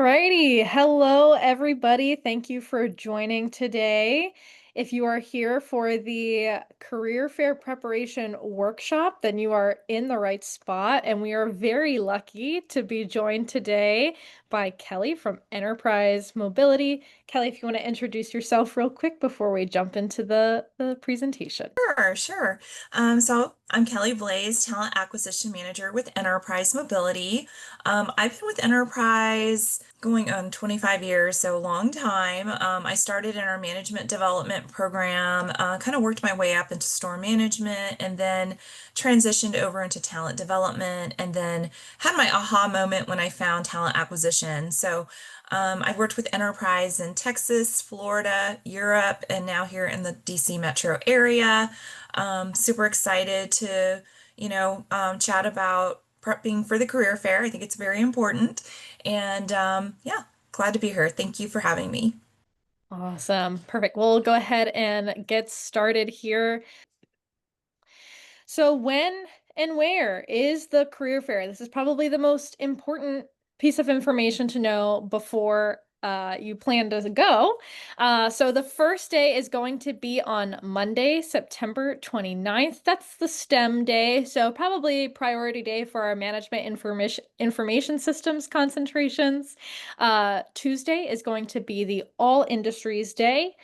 righty. Hello, everybody. Thank you for joining today. If you are here for the career fair preparation workshop, then you are in the right spot. And we are very lucky to be joined today by Kelly from Enterprise Mobility. Kelly, if you want to introduce yourself real quick before we jump into the presentation. Sure. So I'm Kelly Blaz, Talent Acquisition Manager with Enterprise Mobility. I've been with Enterprise going on 25 years, so a long time. I started in our management development program, kind of worked my way up into store management, and then transitioned over into talent development, and then had my aha moment when I found talent acquisition. I've worked with Enterprise in Texas, Florida, Europe, and now here in the DC metro area. Super excited to, chat about prepping for the career fair. I think it's very important. And yeah, glad to be here. Thank you for having me. Awesome. Perfect. We'll go ahead and get started here. So when and where is the career fair? This is probably the most important piece of information to know before you plan to go. So the first day is going to be on Monday, September 29th. That's the STEM day. So probably priority day for our management information systems concentrations. Tuesday is going to be the all industries day.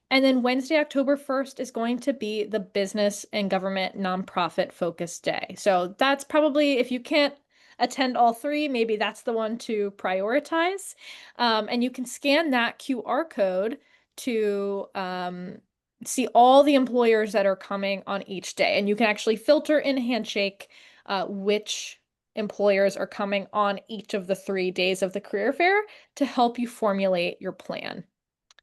And then Wednesday, October 1st is going to be the business and government nonprofit focus day. So that's probably, if you can't attend all three, maybe that's the one to prioritize. And you can scan that QR code to see all the employers that are coming on each day. And you can actually filter in Handshake which employers are coming on each of the 3 days of the career fair to help you formulate your plan.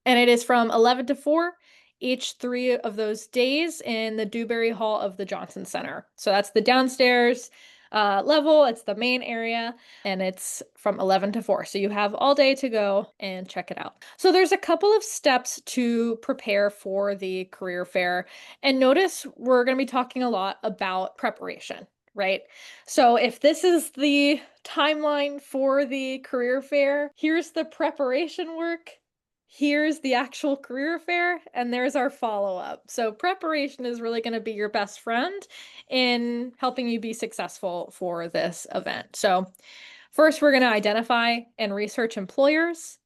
And it is from 11 to 4 each 3 of those days in the Dewberry Hall of the Johnson Center. So that's the downstairs level, it's the main area, and it's from 11 to 4. So you have all day to go and check it out. So there's a couple of steps to prepare for the career fair. And notice we're going to be talking a lot about preparation. Right? So if this is the timeline for the career fair, here's the preparation work, here's the actual career fair, and there's our follow-up. So preparation is really going to be your best friend in helping you be successful for this event. So first, we're going to identify and research employers.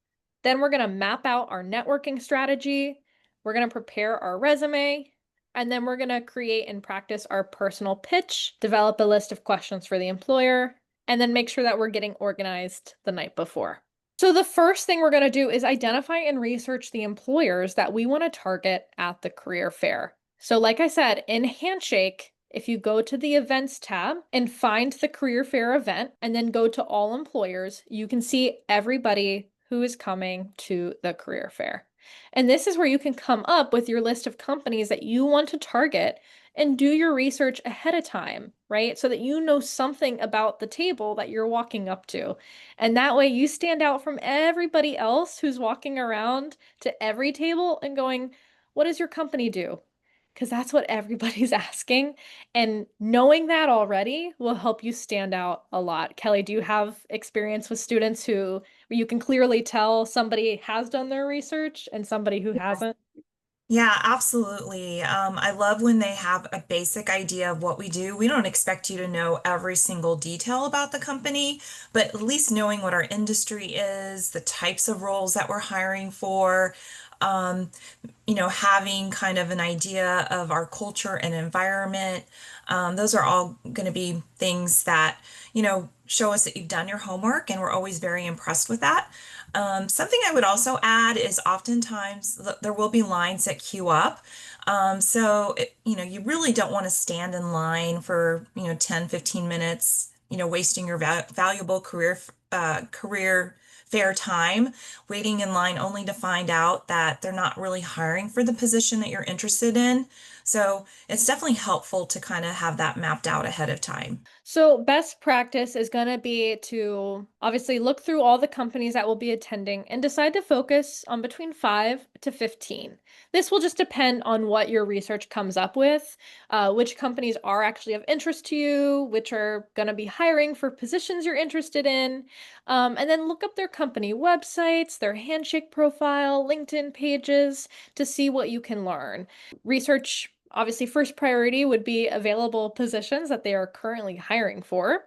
Then we're going to map out our networking strategy. We're going to prepare our resume. And then we're going to create and practice our personal pitch, develop a list of questions for the employer, and then make sure that we're getting organized the night before. So the first thing we're going to do is identify and research the employers that we want to target at the career fair. So like I said, in Handshake, if you go to the events tab and find the career fair event and then go to all employers, you can see everybody who is coming to the career fair. And this is where you can come up with your list of companies that you want to target and do your research ahead of time, right? So that you know something about the table that you're walking up to. And that way you stand out from everybody else who's walking around to every table and going, what does your company do? Because that's what everybody's asking. And knowing that already will help you stand out a lot. Kelly, do you have experience with students who where you can clearly tell somebody has done their research and somebody who hasn't? Yeah, absolutely. I love when they have a basic idea of what we do. We don't expect you to know every single detail about the company, but at least knowing what our industry is, the types of roles that we're hiring for, um, having kind of an idea of our culture and environment. Those are all going to be things that, show us that you've done your homework, and we're always very impressed with that. Something I would also add is oftentimes there will be lines that queue up. You really don't want to stand in line for, 10, 15 minutes, wasting your valuable career fair time, waiting in line only to find out that they're not really hiring for the position that you're interested in. So it's definitely helpful to kind of have that mapped out ahead of time. So, best practice is going to be to obviously look through all the companies that will be attending and decide to focus on between 5 to 15. This will just depend on what your research comes up with, which companies are actually of interest to you, which are going to be hiring for positions you're interested in, and then look up their company websites, their handshake profile, LinkedIn pages to see what you can learn. Research, obviously, first priority would be available positions that they are currently hiring for,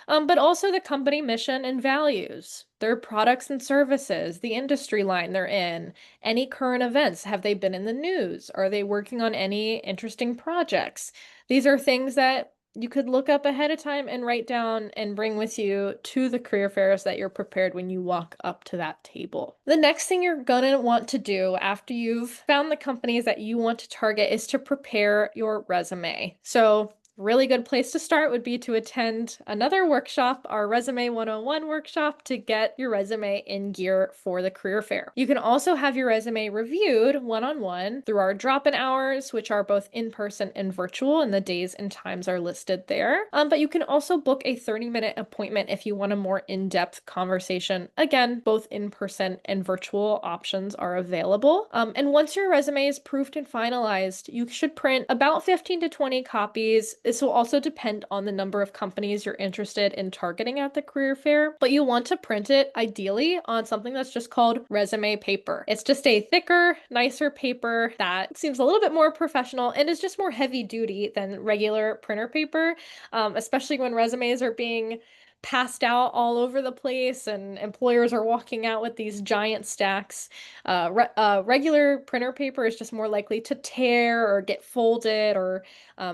but also the company mission and values, their products and services, the industry line they're in, any current events. Have they been in the news? Are they working on any interesting projects? These are things that you could look up ahead of time and write down and bring with you to the career fairs that you're prepared when you walk up to that table. The next thing you're gonna want to do after you've found the companies that you want to target is to prepare your resume. So really good place to start would be to attend another workshop, our Resume 101 workshop, to get your resume in gear for the career fair. You can also have your resume reviewed one-on-one through our drop-in hours, which are both in-person and virtual, and the days and times are listed there. But you can also book a 30-minute appointment if you want a more in-depth conversation. Again, both in-person and virtual options are available. And once your resume is proofed and finalized, you should print about 15 to 20 copies. This will also depend on the number of companies you're interested in targeting at the career fair, but you want to print it ideally on something that's just called resume paper. It's just a thicker, nicer paper that seems a little bit more professional and is just more heavy duty than regular printer paper, especially when resumes are being passed out all over the place and employers are walking out with these giant stacks. Regular printer paper is just more likely to tear or get folded or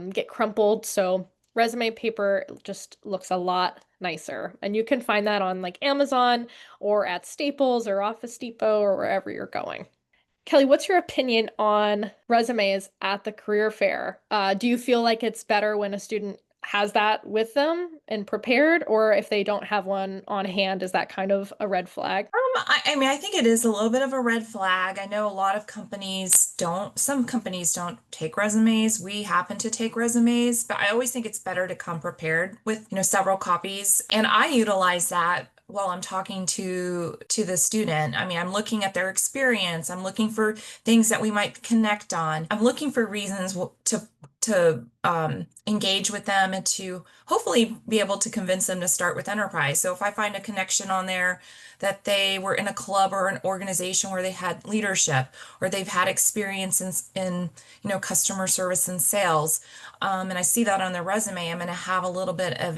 get crumpled. So resume paper just looks a lot nicer. And you can find that on like Amazon or at Staples or Office Depot or wherever you're going. Kelly, what's your opinion on resumes at the career fair? Do you feel like it's better when a student has that with them and prepared, or if they don't have one on hand, is that kind of a red flag? I mean, I think it is a little bit of a red flag. I know a lot of companies don't, some companies don't take resumes. We happen to take resumes, but I always think it's better to come prepared with, several copies. And I utilize that while I'm talking to the student. I mean, I'm looking at their experience. I'm looking for things that we might connect on. I'm looking for reasons to engage with them and to hopefully be able to convince them to start with enterprise. So if I find a connection on there that they were in a club or an organization where they had leadership or they've had experience in customer service and sales, and I see that on their resume, I'm going to have a little bit of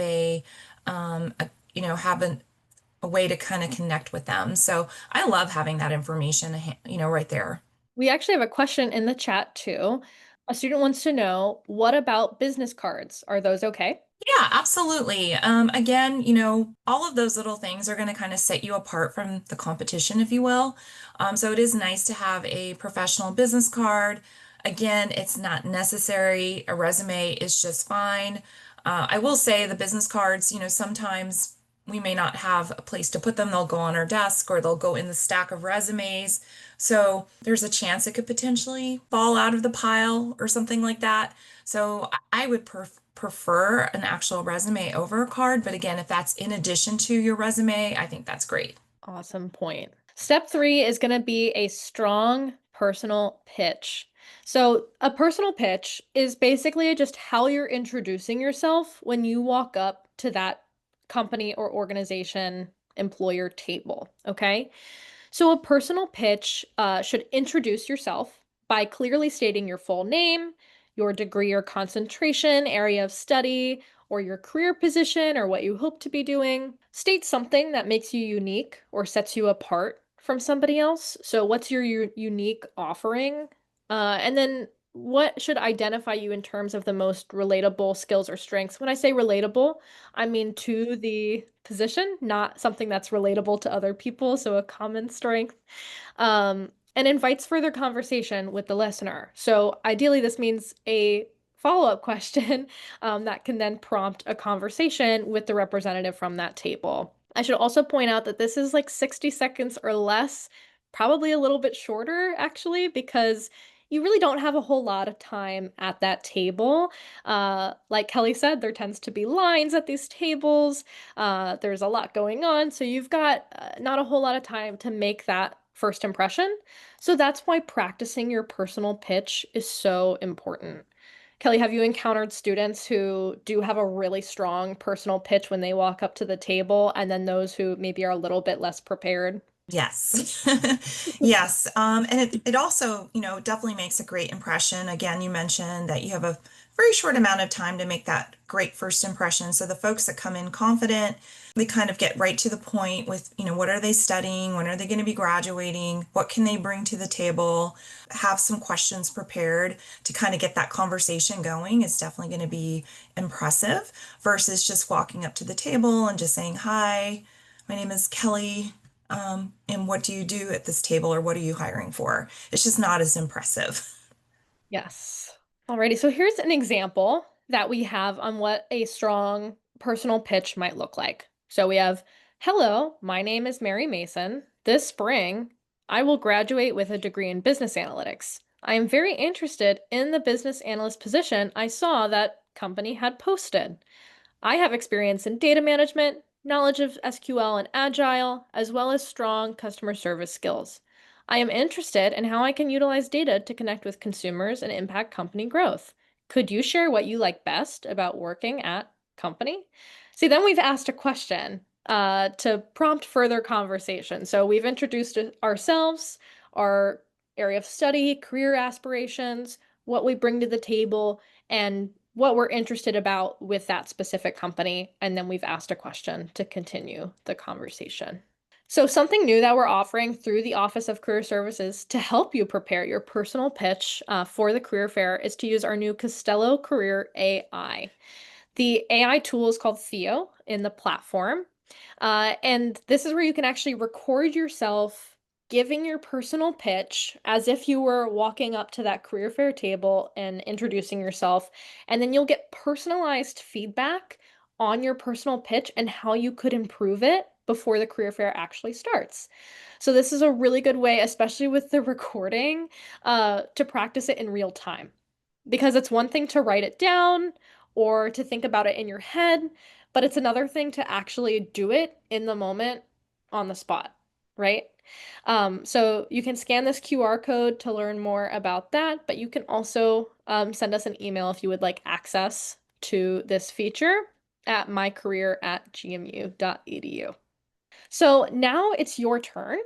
have a way to kind of connect with them. So I love having that information, right there. We actually have a question in the chat too. A student wants to know, what about business cards? Are those okay? Yeah, absolutely. Again, all of those little things are going to kind of set you apart from the competition, if you will. So it is nice to have a professional business card. Again, it's not necessary. A resume is just fine. I will say the business cards, sometimes we may not have a place to put them. They'll go on our desk or they'll go in the stack of resumes. So there's a chance it could potentially fall out of the pile or something like that. So I would prefer an actual resume over a card. But again, if that's in addition to your resume, I think that's great. Awesome point. Step three is going to be a strong personal pitch. So, a personal pitch is basically just how you're introducing yourself when you walk up to that company or organization employer table. Okay. So, a personal pitch should introduce yourself by clearly stating your full name, your degree or concentration, area of study, or your career position, or what you hope to be doing. State something that makes you unique or sets you apart from somebody else. So, what's your unique offering? And then, what should identify you in terms of the most relatable skills or strengths? When I say relatable, I mean to the position, not something that's relatable to other people. So a common strength. And invites further conversation with the listener. So ideally, this means a follow-up question that can then prompt a conversation with the representative from that table. I should also point out that this is like 60 seconds or less, probably a little bit shorter actually, because you really don't have a whole lot of time at that table. Like Kelly said, there tends to be lines at these tables. There's a lot going on, so you've got not a whole lot of time to make that first impression. So that's why practicing your personal pitch is so important. Kelly, have you encountered students who do have a really strong personal pitch when they walk up to the table, and then those who maybe are a little bit less prepared? Yes. Yes. And it also, definitely makes a great impression. Again, you mentioned that you have a very short amount of time to make that great first impression. So the folks that come in confident, they kind of get right to the point with, what are they studying? When are they going to be graduating? What can they bring to the table? Have some questions prepared to kind of get that conversation going is definitely going to be impressive versus just walking up to the table and just saying, "Hi, my name is Kelly. And what do you do at this table or what are you hiring for?" It's just not as impressive. Yes. Alrighty, so here's an example that we have on what a strong personal pitch might look like. So we have, hello, my name is Mary Mason. This spring, I will graduate with a degree in business analytics. I am very interested in the business analyst position I saw that company had posted. I have experience in data management, knowledge of SQL and Agile, as well as strong customer service skills. I am interested in how I can utilize data to connect with consumers and impact company growth. Could you share what you like best about working at company? See, then we've asked a question to prompt further conversation. So we've introduced ourselves, our area of study, career aspirations, what we bring to the table, and what we're interested about with that specific company. And then we've asked a question to continue the conversation. So, something new that we're offering through the Office of Career Services to help you prepare your personal pitch for the career fair is to use our new Costello Career AI. The AI tool is called Theo in the platform. And this is where you can actually record yourself giving your personal pitch as if you were walking up to that career fair table and introducing yourself. And then you'll get personalized feedback on your personal pitch and how you could improve it before the career fair actually starts. So, this is a really good way, especially with the recording, to practice it in real time. Because it's one thing to write it down or to think about it in your head, but it's another thing to actually do it in the moment on the spot, right? So you can scan this QR code to learn more about that, but you can also send us an email if you would like access to this feature at mycareer@gmu.edu. So now it's your turn.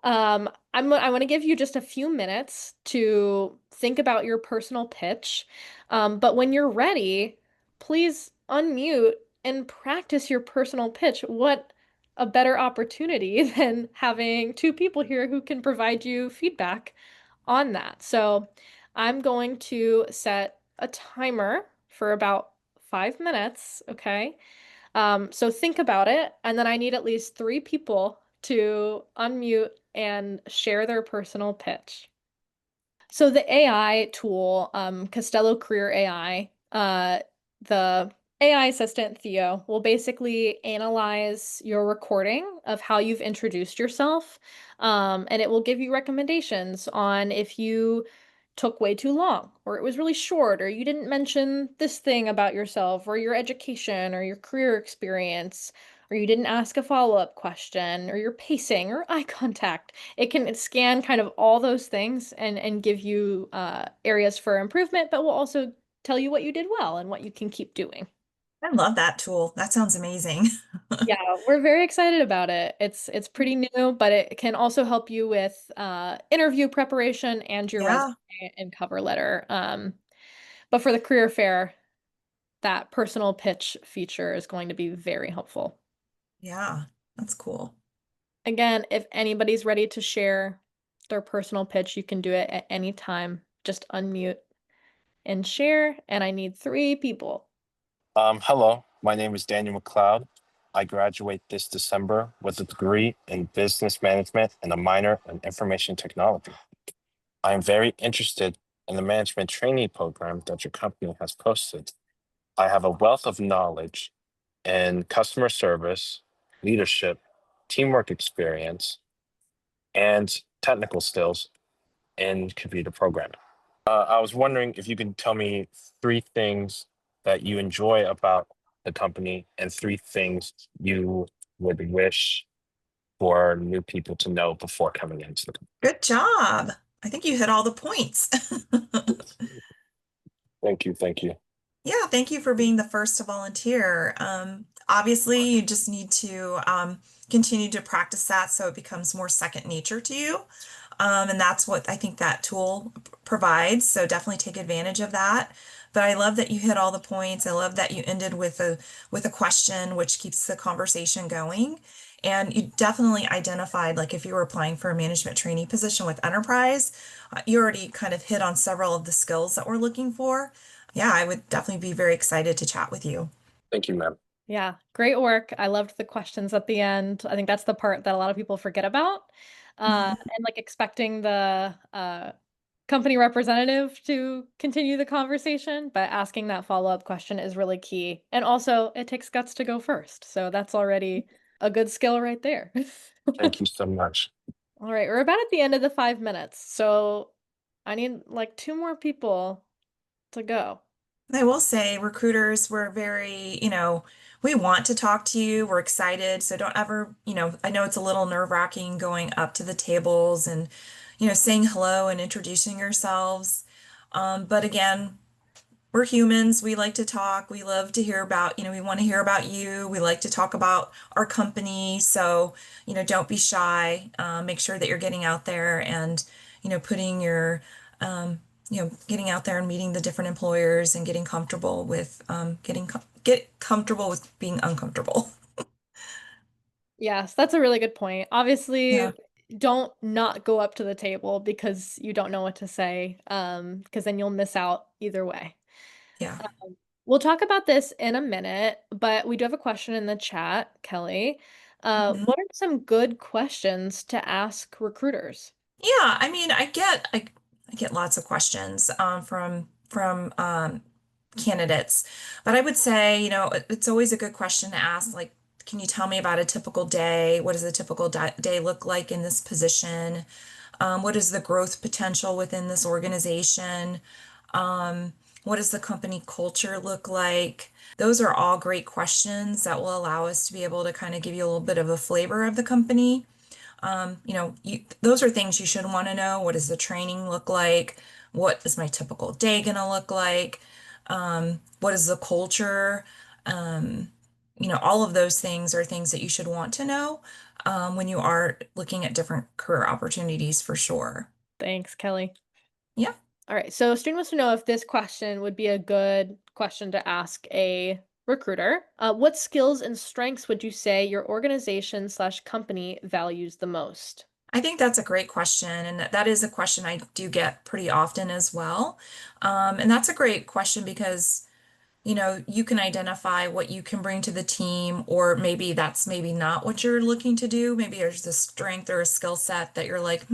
I want to give you just a few minutes to think about your personal pitch. But when you're ready, please unmute and practice your personal pitch. What a better opportunity than having two people here who can provide you feedback on that. So I'm going to set a timer for about 5 minutes, okay? So think about it, and then I need at least three people to unmute and share their personal pitch. So the AI tool, Costello Career AI, the AI assistant Theo will basically analyze your recording of how you've introduced yourself, and it will give you recommendations on if you took way too long, or it was really short, or you didn't mention this thing about yourself, or your education, or your career experience, or you didn't ask a follow-up question, or your pacing, or eye contact. It can scan kind of all those things and give you areas for improvement, but will also tell you what you did well and what you can keep doing. I love that tool. That sounds amazing. Yeah, we're very excited about it. It's pretty new, but it can also help you with interview preparation and your resume Yeah, and cover letter. But for the career fair, that personal pitch feature is going to be very helpful. yeah, that's cool. Again, if anybody's ready to share their personal pitch, you can do it at any time. Just unmute and share, and I need three people. Hello, my name is Daniel McLeod. I graduate this December with a degree in business management and a minor in information technology. I am very interested in the management trainee program that your company has posted. I have a wealth of knowledge in customer service, leadership, teamwork experience, and technical skills in computer programming. I was wondering if you could tell me three things that you enjoy about the company and three things you would wish for new people to know before coming into the company. Good job. I think you hit all the points. Thank you. Thank you. Yeah, thank you for being the first to volunteer. Obviously, you just need to continue to practice that so it becomes more second nature to you. And that's what I think that tool provides. So definitely take advantage of that. But I love that you hit all the points. I love that you ended with a question, which keeps the conversation going. And you definitely identified, like if you were applying for a management trainee position with enterprise, you already kind of hit on several of the skills that we're looking for. Yeah, I would definitely be very excited to chat with you. Thank you, ma'am. Yeah, great work. I loved the questions at the end. I think that's the part that a lot of people forget about. Mhm. And like expecting the company representative to continue the conversation, but asking that follow-up question is really key. And also, it takes guts to go first. So that's already a good skill right there. Thank you so much. All right, we're about at the end of the 5 minutes. So I need like two more people to go. I will say recruiters, we're very, we want to talk to you. We're excited. So don't ever, I know it's a little nerve-wracking going up to the tables and, saying hello and introducing yourselves. But again, we're humans. We like to talk. We love to hear about, we want to hear about you. We like to talk about our company. So, don't be shy. Make sure that you're getting out there and, putting your, getting out there and meeting the different employers and getting comfortable with, get comfortable with being uncomfortable. Yes, that's a really good point. Yeah. Obviously, don't not go up to the table because you don't know what to say, because then you'll miss out either way. Yeah. We'll talk about this in a minute, but we do have a question in the chat, Kelly. Mhm. What are some good questions to ask recruiters? Yeah, I mean, I get lots of questions from candidates, but I would say, it's always a good question to ask, like, can you tell me about a typical day? What does a typical day look like in this position? What is the growth potential within this organization? What does the company culture look like? Those are all great questions that will allow us to be able to kind of give you a little bit of a flavor of the company. Those are things you should want to know. What does the training look like? What is my typical day going to look like? What is the culture? All of those things are things that you should want to know when you are looking at different career opportunities for sure. Thanks, Kelly. Yeah. All right, so a student wants to know if this question would be a good question to ask a recruiter. What skills and strengths would you say your organization slash company values the most? I think that's a great question, and that is a question I do get pretty often as well. And that's a great question because you can identify what you can bring to the team, or maybe that's maybe not what you're looking to do. Maybe there's a strength or a skill set that you're like,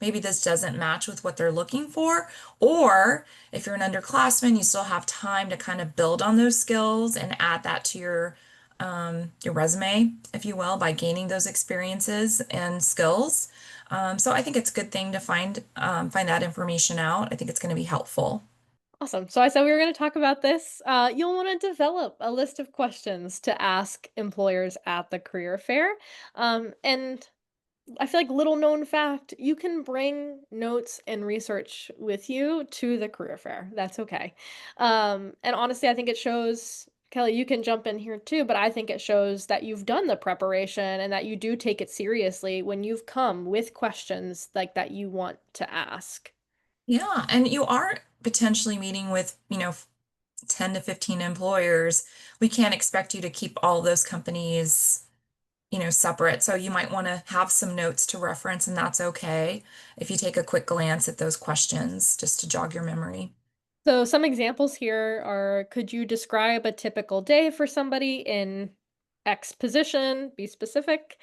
maybe this doesn't match with what they're looking for. Or if you're an underclassman, you still have time to kind of build on those skills and add that to your resume, if you will, by gaining those experiences and skills. So I think it's a good thing to find that information out. I think it's going to be helpful. Awesome. So I said we were going to talk about this. You'll want to develop a list of questions to ask employers at the career fair. And I feel like little known fact, you can bring notes and research with you to the career fair. That's okay. And honestly, I think it shows, Kelly, you can jump in here too, but I think it shows that you've done the preparation and that you do take it seriously when you've come with questions like that you want to ask. Yeah, and you are potentially meeting with, 10 to 15 employers. We can't expect you to keep all those companies, separate. So you might want to have some notes to reference, and that's okay if you take a quick glance at those questions just to jog your memory. So some examples here are, could you describe a typical day for somebody in X position? Be specific.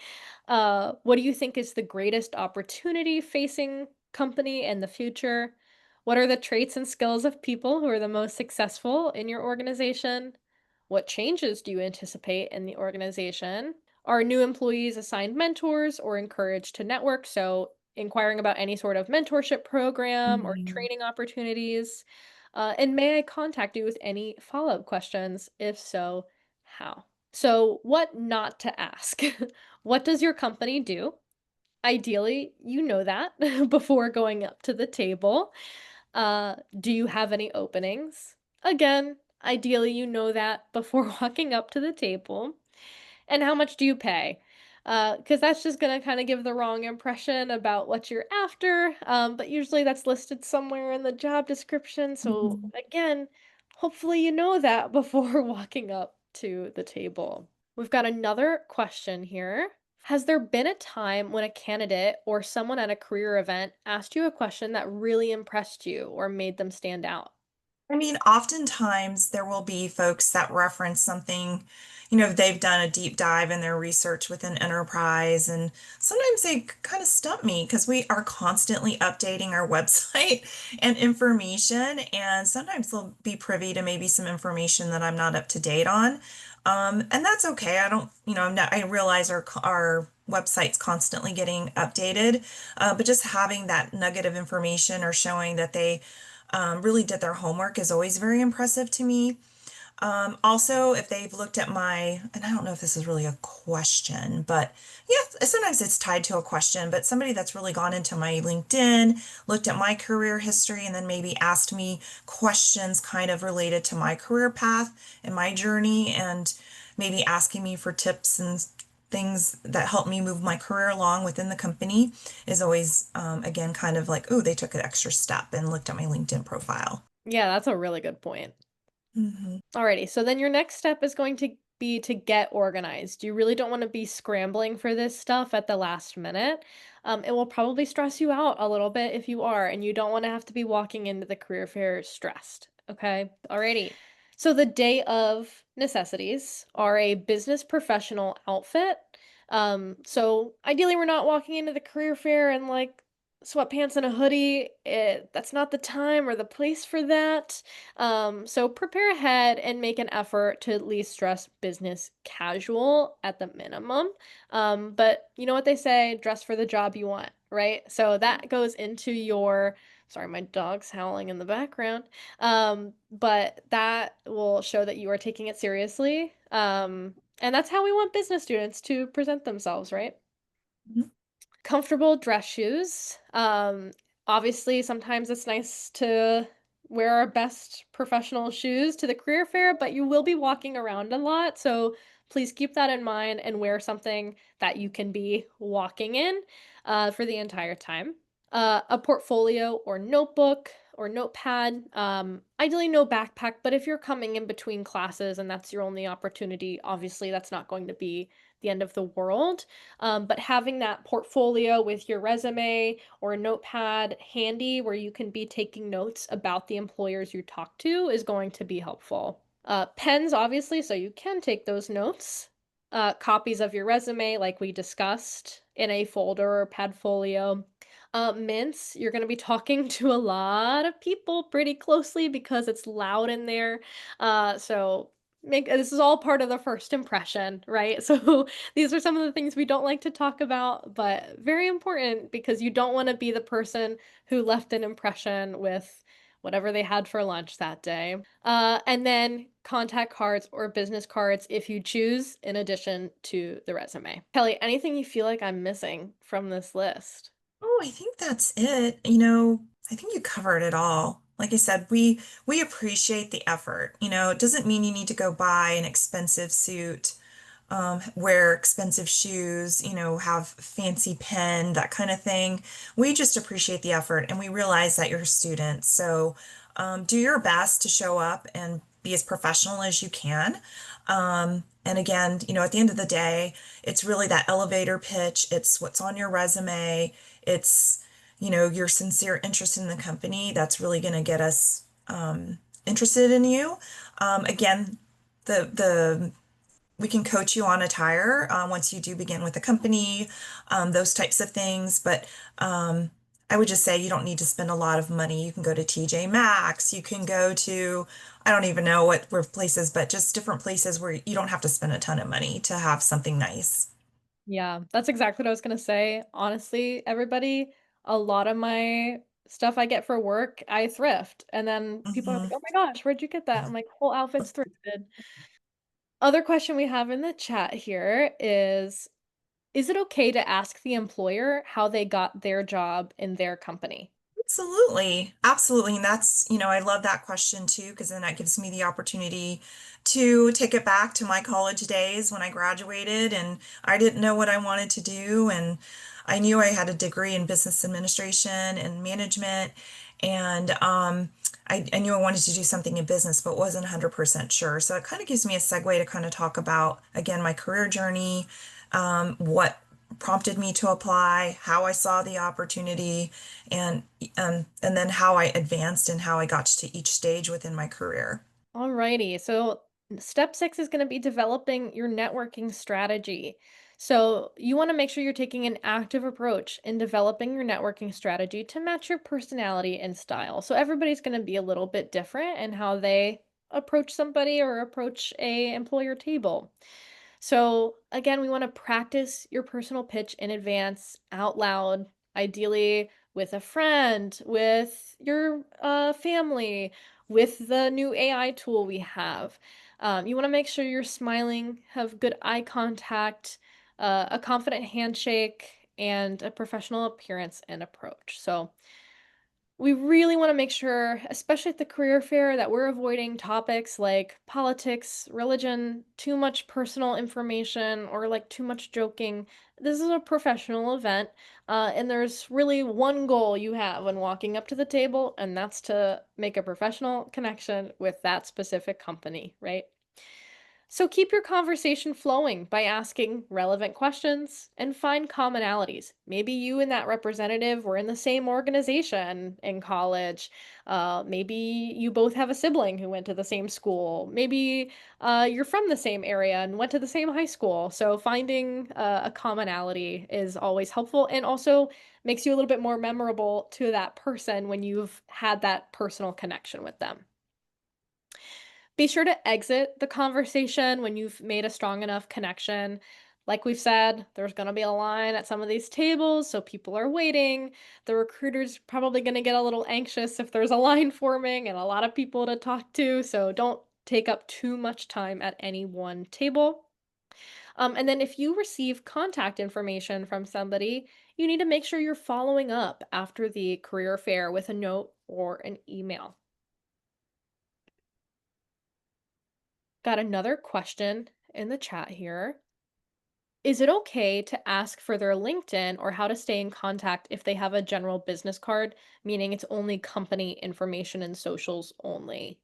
What do you think is the greatest opportunity facing company in the future? What are the traits and skills of people who are the most successful in your organization? What changes do you anticipate in the organization? Are new employees assigned mentors or encouraged to network? So inquiring about any sort of mentorship program or Mhm. training opportunities. And may I contact you with any follow-up questions? If so, how? So, what not to ask? What does your company do? Ideally, you know that before going up to the table. Do you have any openings? Again, ideally, you know that before walking up to the table. And how much do you pay? Because that's just gonna kind of give the wrong impression about what you're after. But usually that's listed somewhere in the job description. So Mhm. again, hopefully you know that before walking up to the table. We've got another question here. Has there been a time when a candidate or someone at a career event asked you a question that really impressed you or made them stand out? I mean, oftentimes there will be folks that reference something, they've done a deep dive in their research within enterprise, and sometimes they kind of stump me because we are constantly updating our website and information, and sometimes they'll be privy to maybe some information that I'm not up to date on. And that's okay. I don't, I'm not, I realize our website's constantly getting updated, but just having that nugget of information or showing that they really did their homework is always very impressive to me. Also, if they've looked at and I don't know if this is really a question, but yeah, sometimes it's tied to a question, but somebody that's really gone into my LinkedIn, looked at my career history, and then maybe asked me questions kind of related to my career path and my journey, and maybe asking me for tips and things that help me move my career along within the company is always, again, kind of like, oh, they took an extra step and looked at my LinkedIn profile. Yeah, that's a really good point. Mhm. Alrighty, so then your next step is going to be to get organized. You really don't want to be scrambling for this stuff at the last minute. It will probably stress you out a little bit if you are, and you don't want to have to be walking into the career fair stressed. Okay, alrighty. So the day of necessities are a business professional outfit. So ideally, we're not walking into the career fair in like sweatpants and a hoodie. That's not the time or the place for that. So prepare ahead and make an effort to at least dress business casual at the minimum. But you know what they say, dress for the job you want, right? So that goes into your, sorry, my dog's howling in the background. But that will show that you are taking it seriously. And that's how we want business students to present themselves, right? Mhm. Comfortable dress shoes. Obviously, sometimes it's nice to wear our best professional shoes to the career fair, but you will be walking around a lot, so please keep that in mind and wear something that you can be walking in for the entire time. A portfolio or notebook or notepad. Ideally, no backpack, but if you're coming in between classes and that's your only opportunity, obviously that's not going to be the end of the world. But having that portfolio with your resume or a notepad handy where you can be taking notes about the employers you talk to is going to be helpful. Pens, obviously, so you can take those notes. Copies of your resume, like we discussed, in a folder or padfolio. Mints, you're going to be talking to a lot of people pretty closely because it's loud in there. So make this is all part of the first impression, right? So these are some of the things we don't like to talk about, but very important because you don't want to be the person who left an impression with whatever they had for lunch that day. And then contact cards or business cards if you choose, in addition to the resume. Kelly, anything you feel like I'm missing from this list? Oh, I think that's it. I think you covered it all. Like I said, we appreciate the effort. It doesn't mean you need to go buy an expensive suit, wear expensive shoes, have fancy pen, that kind of thing. We just appreciate the effort and we realize that you're students. So do your best to show up and be as professional as you can. And again, at the end of the day, it's really that elevator pitch. It's what's on your resume. It's, your sincere interest in the company that's really going to get us interested in you. Again, the we can coach you on attire once you do begin with the company, those types of things. But I would just say you don't need to spend a lot of money. You can go to TJ Maxx. You can go to, I don't even know what where places, but just different places where you don't have to spend a ton of money to have something nice. Yeah, that's exactly what I was gonna say. Honestly, everybody, A lot of my stuff I get for work, I thrift. And then people are like, Mhm. oh my gosh, where'd you get that? I'm like, whole outfit's thrifted. Other question we have in the chat here is it okay to ask the employer how they got their job in their company? Absolutely. Absolutely. And that's, I love that question too, because then that gives me the opportunity to take it back to my college days when I graduated and I didn't know what I wanted to do. And I knew I had a degree in business administration and management. And I knew I wanted to do something in business, but wasn't 100% sure. So it kind of gives me a segue to kind of talk about, again, my career journey, what prompted me to apply, how I saw the opportunity and and then how I advanced and how I got to each stage within my career. Alrighty, so step six is going to be developing your networking strategy. So you want to make sure you're taking an active approach in developing your networking strategy to match your personality and style. So everybody's going to be a little bit different in how they approach somebody or approach a employer table. So again, we want to practice your personal pitch in advance, out loud, ideally with a friend, with your family, with the new AI tool we have. You want to make sure you're smiling, have good eye contact, a confident handshake, and a professional appearance and approach. So we really want to make sure, especially at the career fair, that we're avoiding topics like politics, religion, too much personal information, or like too much joking. This is a professional event, and there's really one goal you have when walking up to the table, and that's to make a professional connection with that specific company, right? So keep your conversation flowing by asking relevant questions and find commonalities. Maybe you and that representative were in the same organization in college. Maybe you both have a sibling who went to the same school. Maybe you're from the same area and went to the same high school. So finding a commonality is always helpful and also makes you a little bit more memorable to that person when you've had that personal connection with them. Be sure to exit the conversation when you've made a strong enough connection. Like we've said, there's going to be a line at some of these tables, so people are waiting. The recruiter's probably going to get a little anxious if there's a line forming and a lot of people to talk to, so don't take up too much time at any one table. And then if you receive contact information from somebody, you need to make sure you're following up after the career fair with a note or an email. Got another question in the chat here. Is it okay to ask for their LinkedIn or how to stay in contact if they have a general business card, meaning it's only company information and socials only?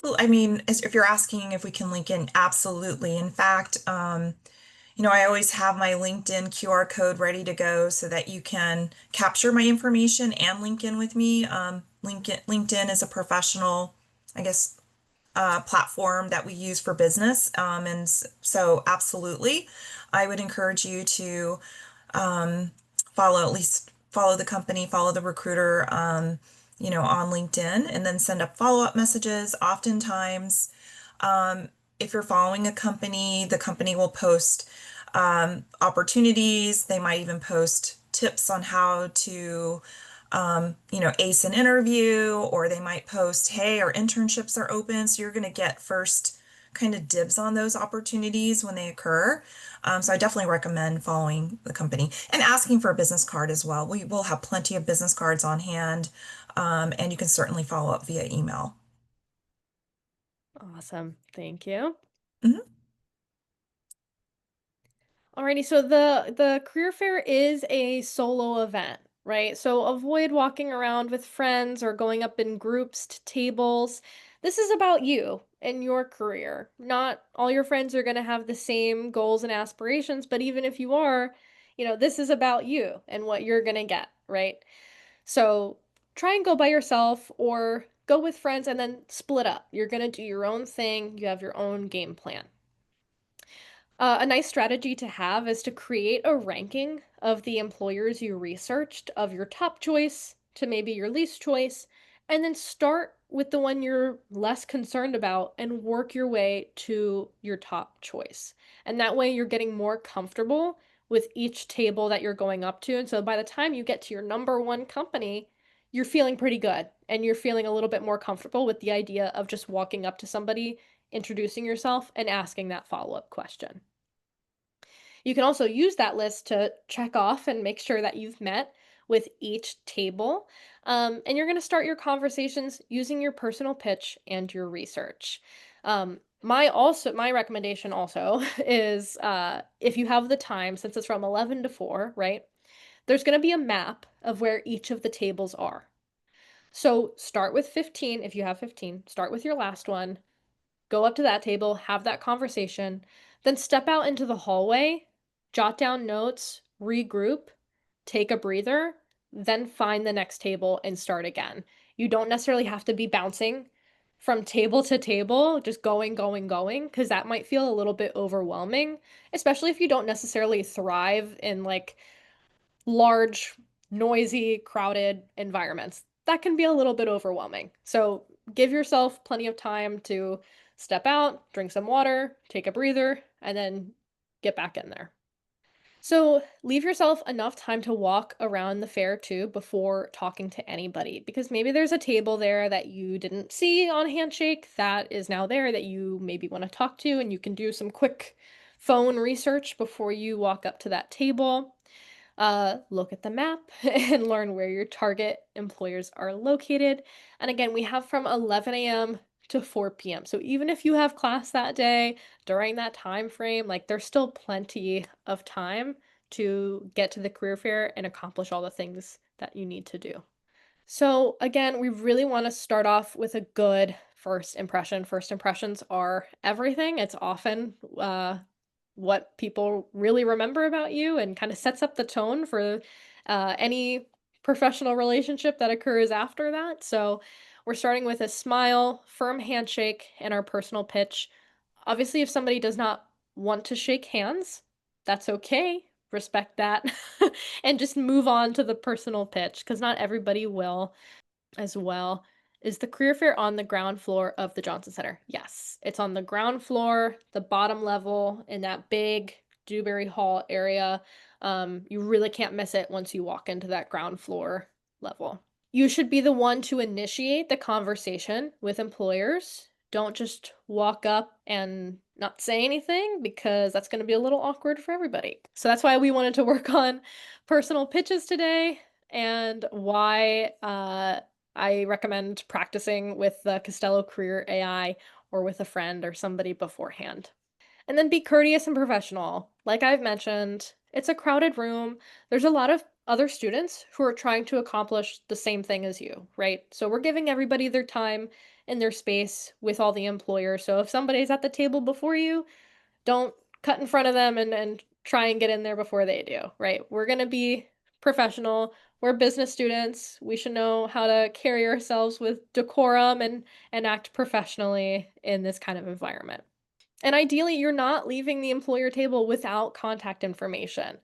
Well, I mean, if you're asking if we can link in, absolutely. In fact, I always have my LinkedIn QR code ready to go so that you can capture my information and link in with me. LinkedIn is a professional, I guess, platform that we use for business. So absolutely, I would encourage you to um, at least follow the company, follow the recruiter, on LinkedIn, and then send up follow-up messages. Oftentimes, um, if you're following a company, the company will post opportunities. They might even post tips on how to ace an interview, or they might post, hey, our internships are open. So you're going to get first kind of dibs on those opportunities when they occur. So I definitely recommend following the company and asking for a business card as well. We will have plenty of business cards on hand, and you can certainly follow up via email. Awesome. Thank you. Mhm. Alrighty, so the career fair is a solo event, right? So avoid walking around with friends or going up in groups to tables. This is about you and your career. Not all your friends are going to have the same goals and aspirations, but even if you are, this is about you and what you're going to get, right? So try and go by yourself or go with friends and then split up. You're going to do your own thing, you have your own game plan. A nice strategy to have is to create a ranking of the employers you researched, of your top choice to maybe your least choice, and then start with the one you're less concerned about and work your way to your top choice. And that way you're getting more comfortable with each table that you're going up to. And so by the time you get to your number one company, you're feeling pretty good and you're feeling a little bit more comfortable with the idea of just walking up to somebody, introducing yourself, and asking that follow-up question. You can also use that list to check off and make sure that you've met with each table. And you're going to start your conversations using your personal pitch and your research. My recommendation also is if you have the time, since it's from 11 to 4, right? There's going to be a map of where each of the tables are. So start with 15 if you have 15. Start with your last one, go up to that table, have that conversation, then step out into the hallway, jot down notes, regroup, take a breather, then find the next table and start again. You don't necessarily have to be bouncing from table to table, just going, because that might feel a little bit overwhelming, especially if you don't necessarily thrive in like large, noisy, crowded environments. That can be a little bit overwhelming. So give yourself plenty of time to step out, drink some water, take a breather, and then get back in there. So leave yourself enough time to walk around the fair too before talking to anybody, because maybe there's a table there that you didn't see on Handshake that is now there that you maybe want to talk to, and you can do some quick phone research before you walk up to that table. Look at the map and learn where your target employers are located. And again, we have from 11 a.m. to 4 p.m. So even if you have class that day during that time frame, like there's still plenty of time to get to the career fair and accomplish all the things that you need to do. So again, we really want to start off with a good first impression. First impressions are everything. It's often what people really remember about you and kind of sets up the tone for any professional relationship that occurs after that. So we're starting with a smile, firm handshake, and our personal pitch. Obviously, if somebody does not want to shake hands, that's okay. Respect that and just move on to the personal pitch because not everybody will as well. Is the career fair on the ground floor of the Johnson Center? Yes, it's on the ground floor, the bottom level in that big Dewberry Hall area. You really can't miss it once you walk into that ground floor level. You should be the one to initiate the conversation with employers. Don't just walk up and not say anything because that's going to be a little awkward for everybody. So that's why we wanted to work on personal pitches today and why I recommend practicing with the Costello Career AI or with a friend or somebody beforehand. And then be courteous and professional. Like I've mentioned, it's a crowded room. There's a lot of other students who are trying to accomplish the same thing as you, right? So we're giving everybody their time and their space with all the employers. So if somebody's at the table before you, don't cut in front of them and try and get in there before they do, right? We're going to be professional. We're business students. We should know how to carry ourselves with decorum and act professionally in this kind of environment. And ideally, you're not leaving the employer table without contact information.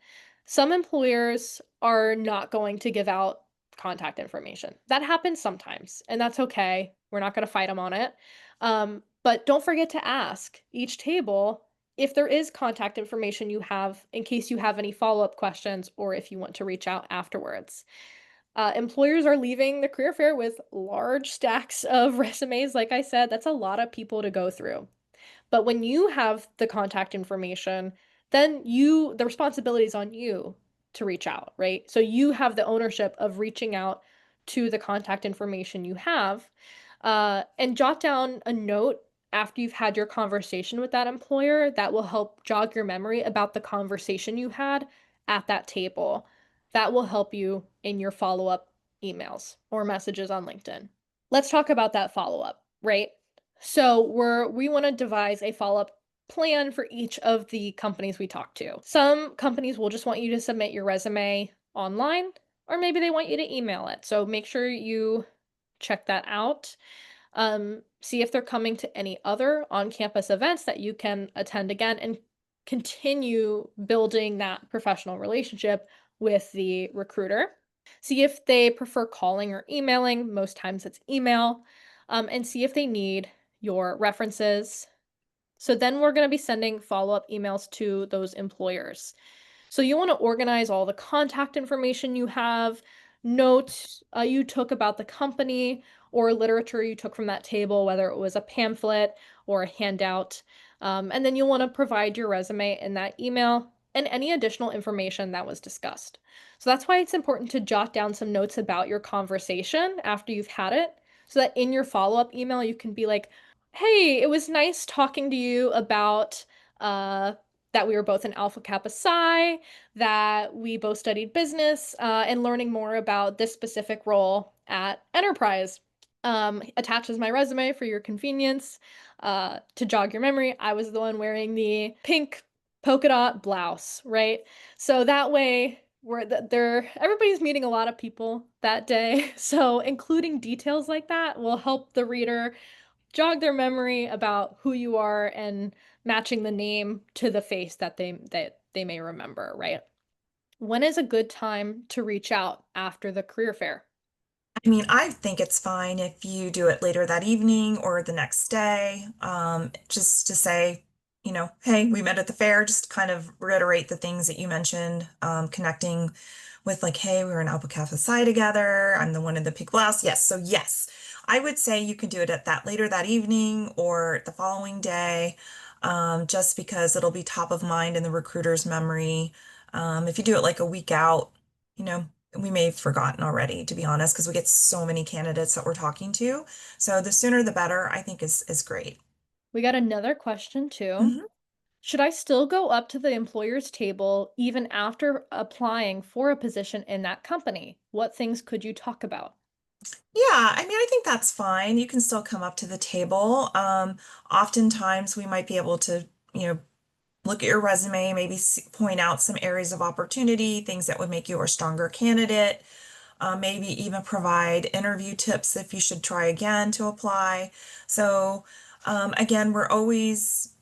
Some employers are not going to give out contact information. That happens sometimes, and that's okay. We're not going to fight them on it. But don't forget to ask each table if there is contact information you have in case you have any follow-up questions or if you want to reach out afterwards. Employers are leaving the career fair with large stacks of resumes. Like I said, that's a lot of people to go through. But when you have the contact information, then the responsibility is on you to reach out, right? So you have the ownership of reaching out to the contact information you have, and jot down a note after you've had your conversation with that employer that will help jog your memory about the conversation you had at that table. That will help you in your follow-up emails or messages on LinkedIn. Let's talk about that follow-up, right? So we want to devise a follow-up plan for each of the companies we talk to. Some companies will just want you to submit your resume online, or maybe they want you to email it. So make sure you check that out. See if they're coming to any other on-campus events that you can attend again and continue building that professional relationship with the recruiter. See if they prefer calling or emailing. Most times it's email. And see if they need your references. So then we're going to be sending follow-up emails to those employers. So you want to organize all the contact information you have, notes you took about the company, or literature you took from that table, whether it was a pamphlet or a handout. And then you'll want to provide your resume in that email and any additional information that was discussed. So that's why it's important to jot down some notes about your conversation after you've had it, so that in your follow-up email you can be like, hey, it was nice talking to you about uh, that we were both in Alpha Kappa Psi, that we both studied business, and learning more about this specific role at Enterprise. Attaches my resume for your convenience. To jog your memory, I was the one wearing the pink polka dot blouse, right? So that way, everybody's meeting a lot of people that day. So including details like that will help the reader jog their memory about who you are and matching the name to the face that they may remember, right? When is a good time to reach out after the career fair? I mean, I think it's fine if you do it later that evening or the next day, just to say, hey, we met at the fair, just kind of reiterate the things that you mentioned, connecting with like, hey, we were in Alpha Kappa Psi together. I'm the one in the pink blouse. Yes. So yes, I would say you can do it at that later that evening or the following day, just because it'll be top of mind in the recruiter's memory. If you do it like a week out, you know, we may have forgotten already, to be honest, because we get so many candidates that we're talking to. So the sooner the better, I think is great. We got another question too. Mhm. Should I still go up to the employer's table even after applying for a position in that company? What things could you talk about? Yeah, I mean, I think that's fine. You can still come up to the table. Oftentimes we might be able to, look at your resume, maybe point out some areas of opportunity, things that would make you a stronger candidate. Maybe even provide interview tips if you should try again to apply. So, again, we're always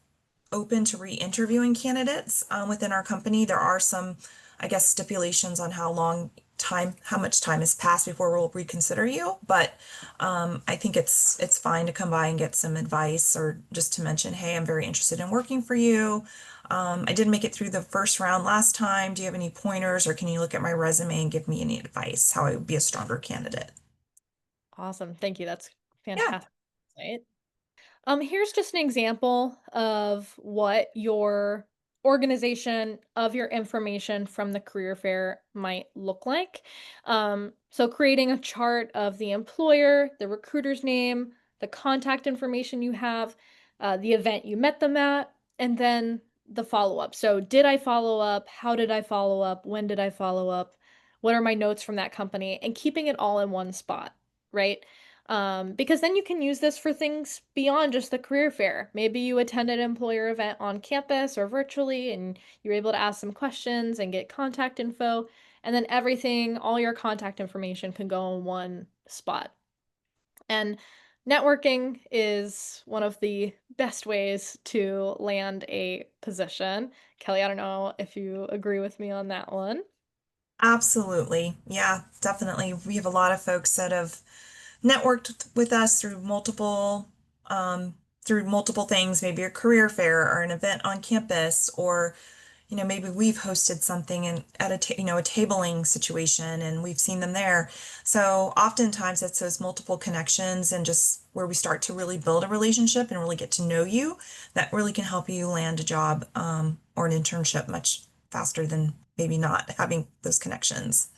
open to re-interviewing candidates within our company. There are some, I guess, stipulations on how much time has passed before we'll reconsider you. But I think it's fine to come by and get some advice or just to mention, hey, I'm very interested in working for you. I didn't make it through the first round last time. Do you have any pointers or can you look at my resume and give me any advice how I would be a stronger candidate? Awesome. Thank you. That's Yeah, fantastic. Right? Here's just an example of what your organization of your information from the career fair might look like. So creating a chart of the employer, the recruiter's name, the contact information you have, the event you met them at, and then the follow-up. So did I follow up? How did I follow up? When did I follow up? What are my notes from that company? And keeping it all in one spot, right? Because then you can use this for things beyond just the career fair. Maybe you attended an employer event on campus or virtually, and you're able to ask some questions and get contact info. And then everything, all your contact information can go in one spot. And networking is one of the best ways to land a position. Kelly, I don't know if you agree with me on that one. absolutely. Yeah, definitely. We have a lot of folks that have networked with us through multiple things, maybe a career fair or an event on campus, or maybe we've hosted something in at a tabling situation and we've seen them there. So oftentimes it's those multiple connections and just where we start to really build a relationship and really get to know you that really can help you land a job or an internship much faster than maybe not having those connections.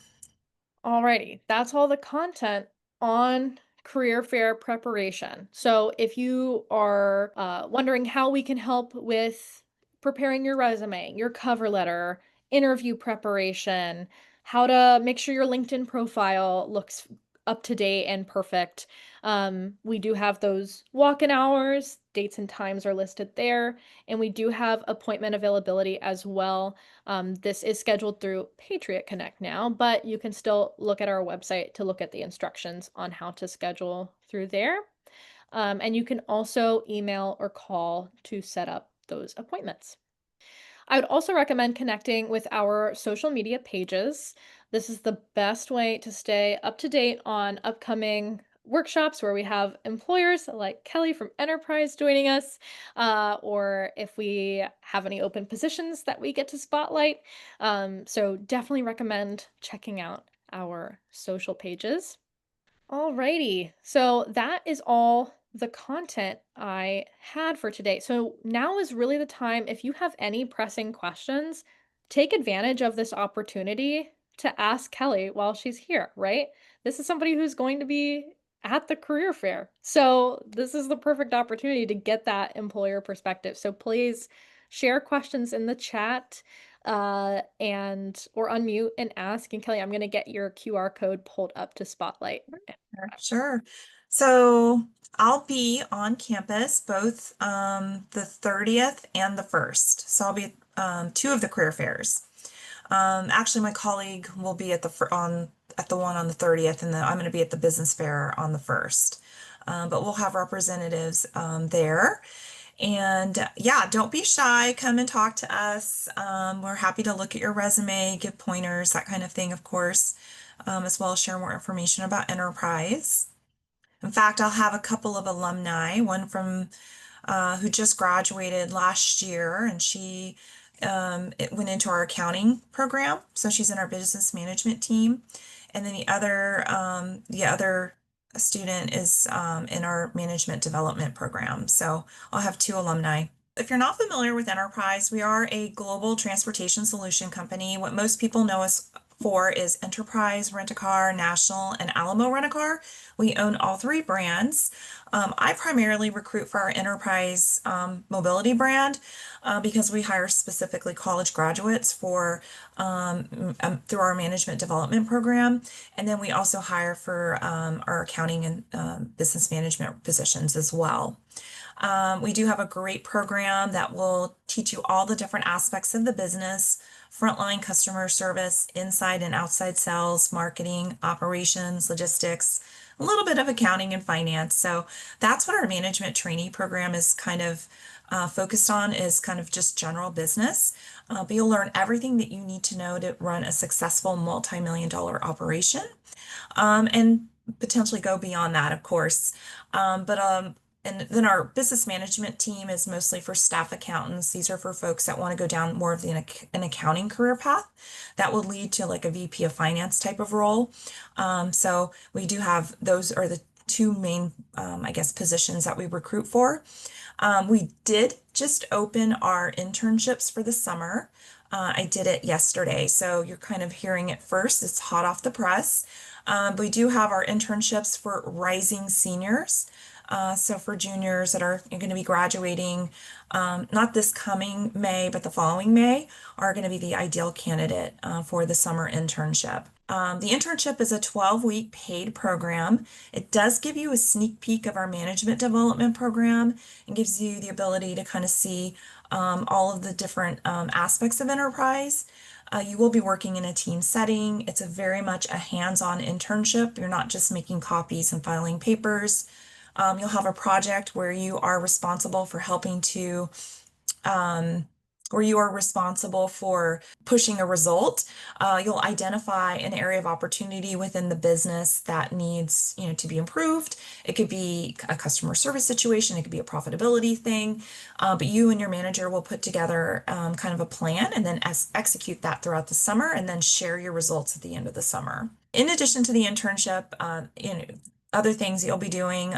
Alrighty, that's all the content on career fair preparation. So if you are wondering how we can help with preparing your resume, your cover letter, interview preparation, how to make sure your LinkedIn profile looks up to date and perfect, we do have those walk-in hours, dates and times are listed there, and we do have appointment availability as well. This is scheduled through Patriot Connect now, but you can still look at our website to look at the instructions on how to schedule through there. And you can also email or call to set up those appointments. I would also recommend connecting with our social media pages. This is the best way to stay up to date on upcoming workshops where we have employers like Kelly from Enterprise joining us, or if we have any open positions that we get to spotlight. So definitely recommend checking out our social pages. Alrighty, so that is all the content I had for today. So now is really the time, if you have any pressing questions, take advantage of this opportunity to ask Kelly while she's here, right? This is somebody who's going to be at the career fair. So this is the perfect opportunity to get that employer perspective. So please share questions in the chat and or unmute and ask. And Kelly, I'm going to get your QR code pulled up to spotlight. Sure. So I'll be on campus both the 30th and the 1st. So I'll be two of the career fairs. Actually, my colleague will be at the one on the 30th, and then I'm going to be at the business fair on the 1st. But we'll have representatives there. And yeah, don't be shy. Come and talk to us. We're happy to look at your resume, give pointers, that kind of thing, of course, as well as share more information about Enterprise. In fact, I'll have a couple of alumni, one from who just graduated last year, and she it went into our accounting program, so she's in our business management team. And then the other student is in our management development program. So I'll have two alumni. If you're not familiar with Enterprise, we are a global transportation solution company. What most people know us for is Enterprise, Rent-A-Car, National, and Alamo Rent-A-Car. We own all three brands. I primarily recruit for our Enterprise mobility brand because we hire specifically college graduates through our management development program. And then we also hire for our accounting and business management positions as well. We do have a great program that will teach you all the different aspects of the business, frontline customer service, inside and outside sales, marketing, operations, logistics, a little bit of accounting and finance. So that's what our management trainee program is kind of focused on, is kind of just general business. But you'll learn everything that you need to know to run a successful multi-million dollar operation, and potentially go beyond that, of course. And then our business management team is mostly for staff accountants. These are for folks that want to go down more of an accounting career path that will lead to like a VP of finance type of role. So we do have, those are the two main, I guess, positions that we recruit for. We did just open our internships for the summer. I did it yesterday, so you're kind of hearing it first. It's hot off the press. We do have our internships for rising seniors. So for juniors that are going to be graduating, not this coming May, but the following May, are going to be the ideal candidate for the summer internship. The internship is a 12-week paid program. It does give you a sneak peek of our management development program and gives you the ability to kind of see all of the different aspects of Enterprise. You will be working in a team setting. It's a very much a hands-on internship. You're not just making copies and filing papers. You'll have a project where you are responsible for where you are responsible for pushing a result. You'll identify an area of opportunity within the business that needs, to be improved. It could be a customer service situation. It could be a profitability thing. But you and your manager will put together kind of a plan and then execute that throughout the summer and then share your results at the end of the summer. In addition to the internship, other things you'll be doing,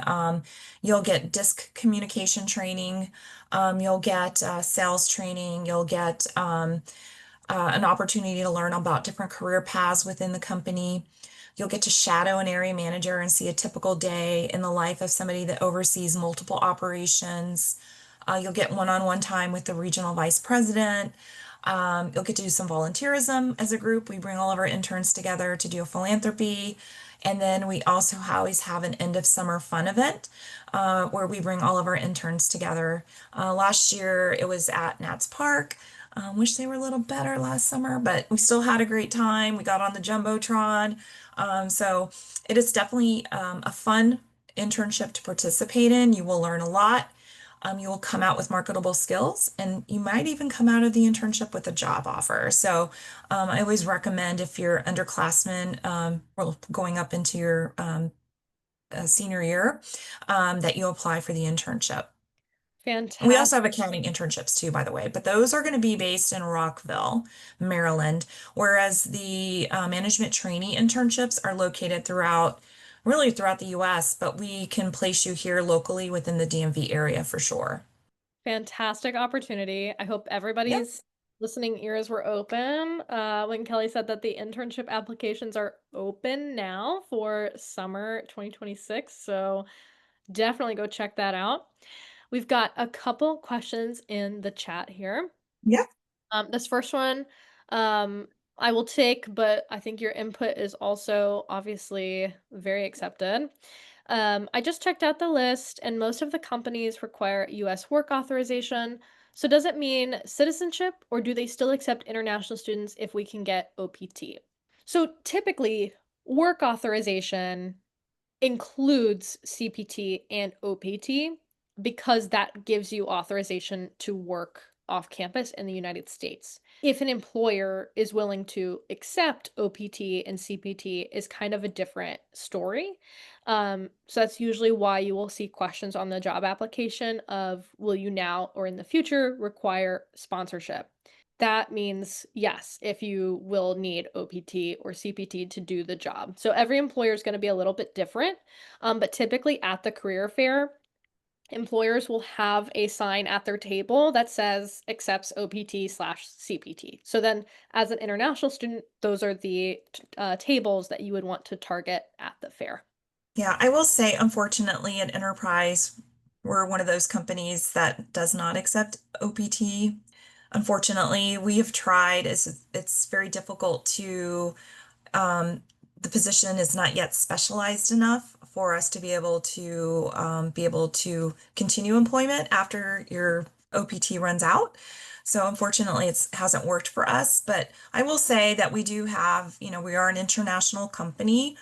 you'll get disc communication training, you'll get sales training, you'll get an opportunity to learn about different career paths within the company. You'll get to shadow an area manager and see a typical day in the life of somebody that oversees multiple operations. You'll get one-on-one time with the regional vice president. You'll get to do some volunteerism as a group. We bring all of our interns together to do a philanthropy. And then we also always have an end of summer fun event where we bring all of our interns together. Last year it was at Nats Park. Wish they were a little better last summer, but we still had a great time. We got on the Jumbotron. So it is definitely a fun internship to participate in. You will learn a lot. You will come out with marketable skills, and you might even come out of the internship with a job offer. So I always recommend, if you're underclassmen going up into your senior year, that you apply for the internship. We also have Fantastic. accounting internships too, by the way, but those are going to be based in Rockville, Maryland, whereas the management trainee internships are located really throughout the US, but we can place you here locally within the DMV area for sure. Fantastic opportunity. I hope Yep. everybody's listening ears were open when Kelly said that the internship applications are open now for summer 2026. So definitely go check that out. We've got a couple questions in the chat here. Yep. This first one, um, I will take, but I think your input is also obviously very accepted. I just checked out the list, and most of the companies require US work authorization. So, does it mean citizenship, or do they still accept international students if we can get OPT? So, typically, work authorization includes CPT and OPT because that gives you authorization to work off campus in the United States. If an employer is willing to accept OPT and CPT is kind of a different story. So that's usually why you will see questions on the job application of will you now or in the future require sponsorship? That means yes, if you will need OPT or CPT to do the job. So every employer is going to be a little bit different. But typically at the career fair, employers will have a sign at their table that says accepts OPT/CPT. So then, as an international student, those are the tables that you would want to target at the fair. Yeah, I will say, unfortunately, at Enterprise, we're one of those companies that does not accept OPT. Unfortunately, we have tried. It's very difficult to um, the position is not yet specialized enough for us to be able to continue employment after your OPT runs out. So unfortunately, it hasn't worked for us. But I will say that we do have, we are an international company.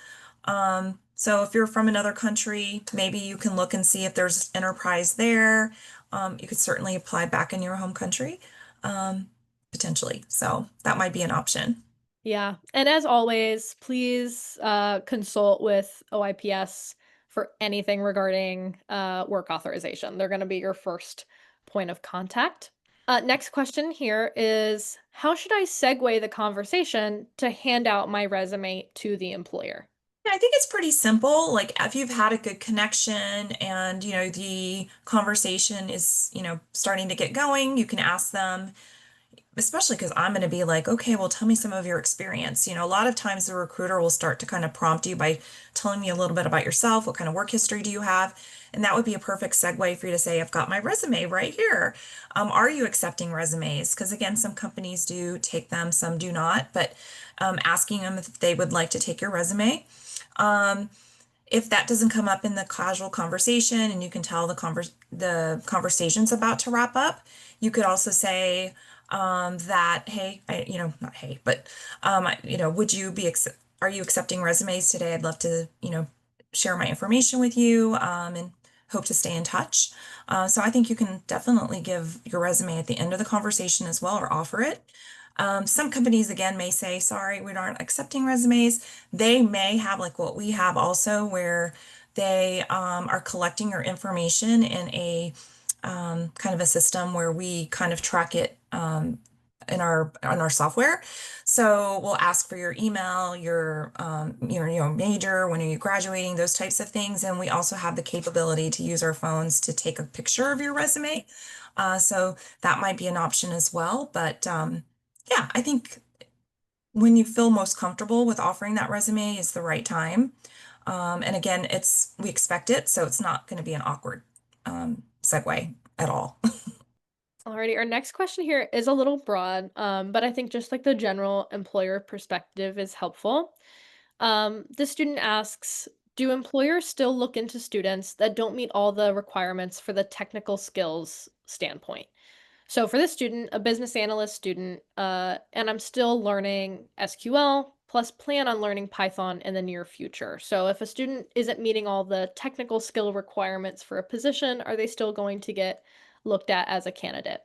So if you're from another country, maybe you can look and see if there's enterprise there. You could certainly apply back in your home country, um, potentially. So that might be an option. Yeah. And as always, please consult with OIPS for anything regarding work authorization. They're going to be your first point of contact. Next question here is how should I segue the conversation to hand out my resume to the employer? Yeah, I think it's pretty simple. Like if you've had a good connection and, the conversation is, starting to get going, you can ask them, especially because I'm going to be like, okay, well, tell me some of your experience. A lot of times the recruiter will start to kind of prompt you by telling me a little bit about yourself. What kind of work history do you have? And that would be a perfect segue for you to say, I've got my resume right here. Are you accepting resumes? Because again, some companies do take them, some do not, but asking them if they would like to take your resume. Um, if that doesn't come up in the casual conversation and you can tell the conversation's about to wrap up, you could also say that, hey, not hey, but would you are you accepting resumes today? I'd love to, share my information with you and hope to stay in touch. So I think you can definitely give your resume at the end of the conversation as well or offer it. Some companies again may say, sorry, we aren't accepting resumes. They may have like what we have also, where they are collecting your information in a kind of a system where we kind of track it in our software. So we'll ask for your email, your major, when are you graduating, those types of things. And we also have the capability to use our phones to take a picture of your resume. So that might be an option as well. But yeah, I think when you feel most comfortable with offering that resume is the right time. And again, we expect it, so it's not going to be an awkward segue at all. Alrighty, our next question here is a little broad, but I think just like the general employer perspective is helpful. The student asks, do employers still look into students that don't meet all the requirements for the technical skills standpoint? So for this student, a business analyst student, and I'm still learning SQL, plus plan on learning Python in the near future. So if a student isn't meeting all the technical skill requirements for a position, are they still going to get looked at as a candidate?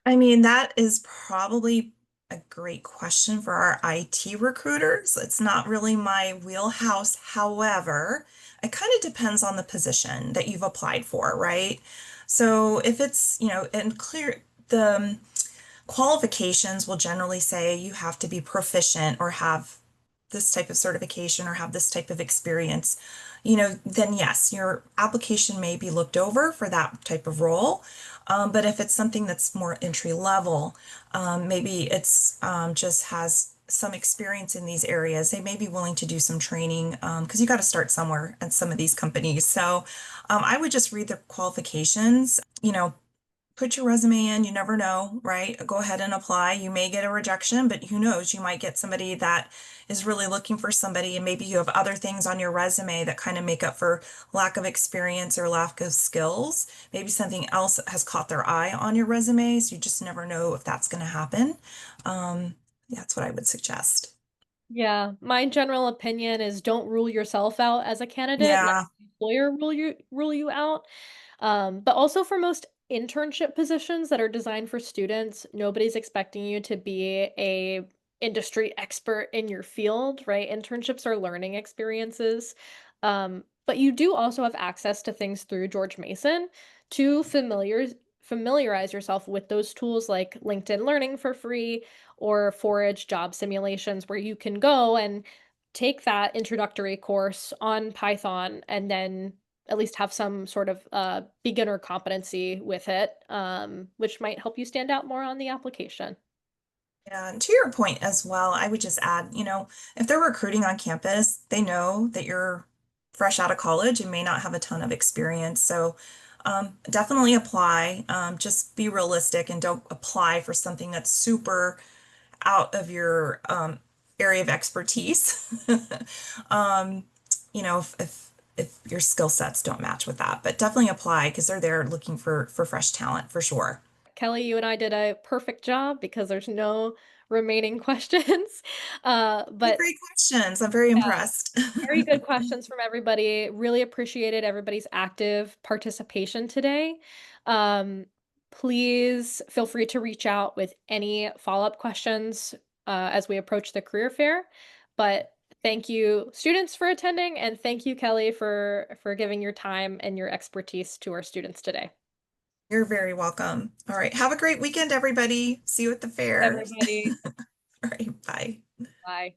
I mean, that is probably a great question for our IT recruiters. It's not really my wheelhouse. However, it kind of depends on the position that you've applied for, right? So if it's, and clear, the qualifications will generally say you have to be proficient or have this type of certification or have this type of experience, then yes, your application may be looked over for that type of role. But if it's something that's more entry level, maybe it's just has some experience in these areas, they may be willing to do some training because you got to start somewhere at some of these companies. So I would just read the qualifications, put your resume in, you never know, right? Go ahead and apply. You may get a rejection, but who knows? You might get somebody that is really looking for somebody, and maybe you have other things on your resume that kind of make up for lack of experience or lack of skills. Maybe something else has caught their eye on your resume, so you just never know if that's going to happen. That's what I would suggest. Yeah, my general opinion is don't rule yourself out as a candidate. Let Yeah. the employer rule you out. But also for most internship positions that are designed for students, nobody's expecting you to be a industry expert in your field, right? Internships are learning experiences. But you do also have access to things through George Mason to familiarize yourself with those tools like LinkedIn Learning for free or Forage job simulations where you can go and take that introductory course on Python and then at least have some sort of beginner competency with it, which might help you stand out more on the application. Yeah, and to your point as well, I would just add, if they're recruiting on campus, they know that you're fresh out of college and may not have a ton of experience. So definitely apply. Just be realistic and don't apply for something that's super out of your area of expertise. Um, if your skill sets don't match with that, but definitely apply because they're there looking for fresh talent for sure. Kelly, you and I did a perfect job because there's no remaining questions. But Great questions. I'm very yeah, impressed. very good questions from everybody. Really appreciated everybody's active participation today. Um, please feel free to reach out with any follow-up questions as we approach the career fair. But thank you, students, for attending, and thank you, Kelly, for giving your time and your expertise to our students today. You're very welcome. All right. Have a great weekend, everybody. See you at the fair. Everybody, All right. Bye. bye.